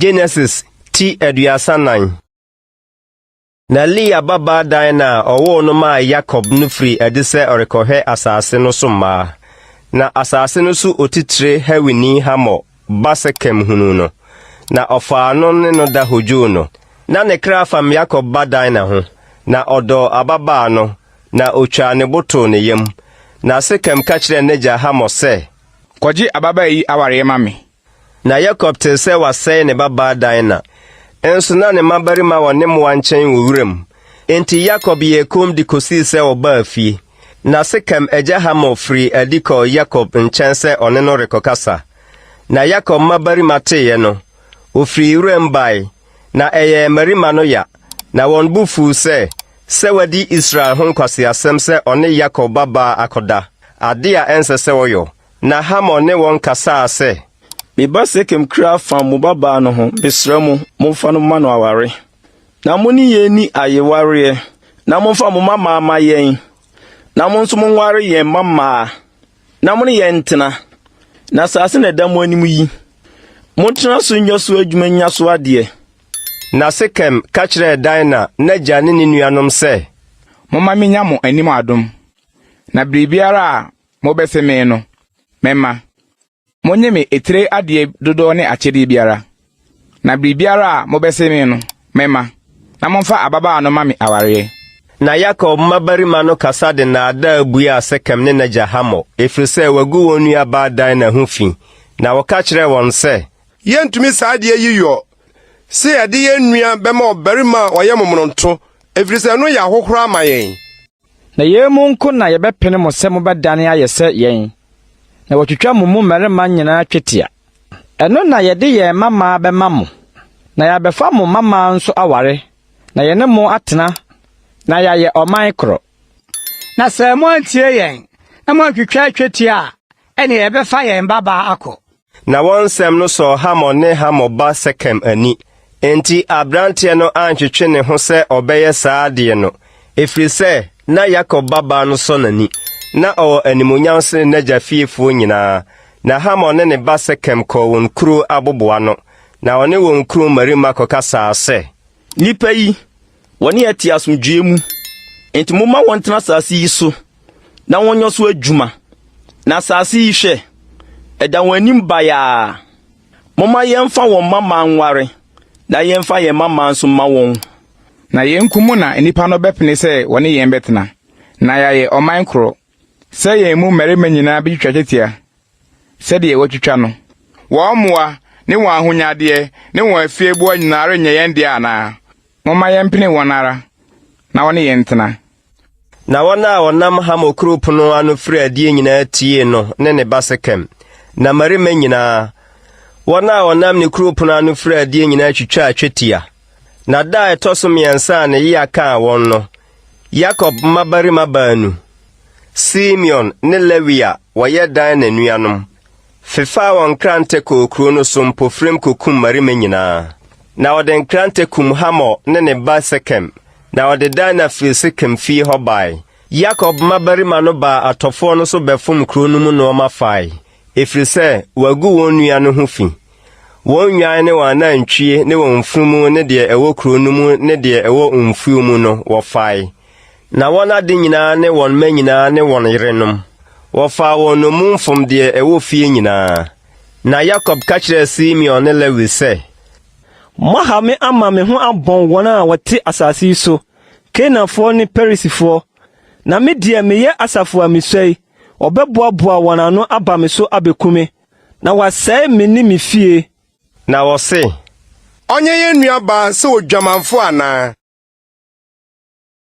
Genesis ti eduasanan. Na Leah baba Dinah owo no ma Jacob no free edise orekohwe asase no so ma. Na asase no so otitire hawini hamo ba Shechem hunu no. Na ofa no ne no da hoju no. Na ne kra fam Jacob ba Dinah ho. Na odo ababa no. Na otwa ne boto ne yam. Na Shechem ka kire neja hamo se. Kwaji ababa yi aware mami. Na Jacob te se wasai ne baba Dinah. Enso na ne mabarima wone mwa nchen wuram. Enti Jacob ye kom di kosi se oba afie. Na Shechem eja hamo free ediko Jacob nchen se one no rekokasa. Na Jacob mabarima te ye no. Ofri wuram bai. Na eye marima no ya. Na won bufu se wadi Israel hon kwasi asem se one Jacob baba akoda. Ade a ense se woyo. Na hamo ne won kasa se. Biba Shechem kra fam mo baba no ho besra mu momfa no ma no aware. Na mo ni ye ni ayeware. Na momfa mo mama yen. Na mo nso mo nware yen mama. Na mo ni ye ntena. Na sase na da mo anim yi. Mo tena so nyoso adwuma nya so ade. Na Shechem ka kire Dinah na jane ni nuanom se. Mama me nya mo anim adom. Na biribiara mo beseme no. Mema. Monye me etire ade dodo ne achede biara. Na biribiara mo beseme no. Mema. Na momfa ababa no ma me aware. Na Jacob mabarima no kasa de na ada abuya Shechem ne neja hamo. Efrise wagu wonu ba Dinah ho fi. Na woka kire won se. Yentumi saade yiyo. Se ade yenua bema obarima oye momronto. Efrise no ya hohora amayen. Na yemu nko na yebepene mo se mo bedane ayese yen. Na wotwetwa mumu merema nyina twetia. Eno na yede ye mama be mamo. Na ya befa mo mama nso aware. Na ye ne mo atena. Na ya ye oman kro. Na se mo antie yen. Na mo twetwa twetia. Ene ye befa yen baba akọ. Na wonsem no so hamo ne hamo ba Shechem ani. Enti abrante no antwetwe ne ho se obeye saade no. Efrise na Jacob baba no so nani. Na o animonyanse na jafiefo nyina. Na hamo ne ba Shechem ko won kru aboboa no. Na one won kru marima kokasa ase. Nipa yi woni ati asomdwe mu. Enti mo ma won tena sase yi so. Na wonyo so adwuma. Na sase yi hwe. Eda wanim baya. Mama yemfa won mama nware. Na yemfa ye mama nso ma won. Na yenkumu na enipa no bepene se woni yen betena. Na ya ye oman kro. Se ye mu merema nyina bi twatwetia. Se de wotwetwa no. Wo moa ne wo ahonyade ne wo afie bo nyina re nye yen de ana. Mama yempene wonara. Na woni yentena. Na wona wonam hamo group no anu free adie nyina tie no ne ba Shechem. Na marima nyina wona wonam ne group no anu free adie nyina twetwa atwetia. Na da etoso miensa ne ye Akan won no. Jacob mabarima banu. Simeon ne Lewia waye dan na nuanom. Fefa won krante ko kro no so mpofrem kokum marima nyina. Na oden krante kum hamo ne ba Shechem. Na ode Dinah fi Shechem fi hobai. Jacob mabarima no ba atofo no so befum kro no mu no mafai. Efrise wagu won nua no ho fi. Won nwan ne wana ntwie ne won fumu ne de ewo kro no mu ne de ewo mfumu no wo fai. Na wona de nyina ne won ma nyina ne won yerenom. Wo fa won no mu mfom de ewo fie nyina. Na Jacob ka kire Simeon ne Lewi se. Mahame ama me ho abon wona wote asase so. Kenafo ne Perisifo. Na me de me ye asafo amisoi. Obeboaboa wona no aba me so abekume. Na wasai me ni me fie. Na wo se. Onye yenua ba se odwamanfo ana.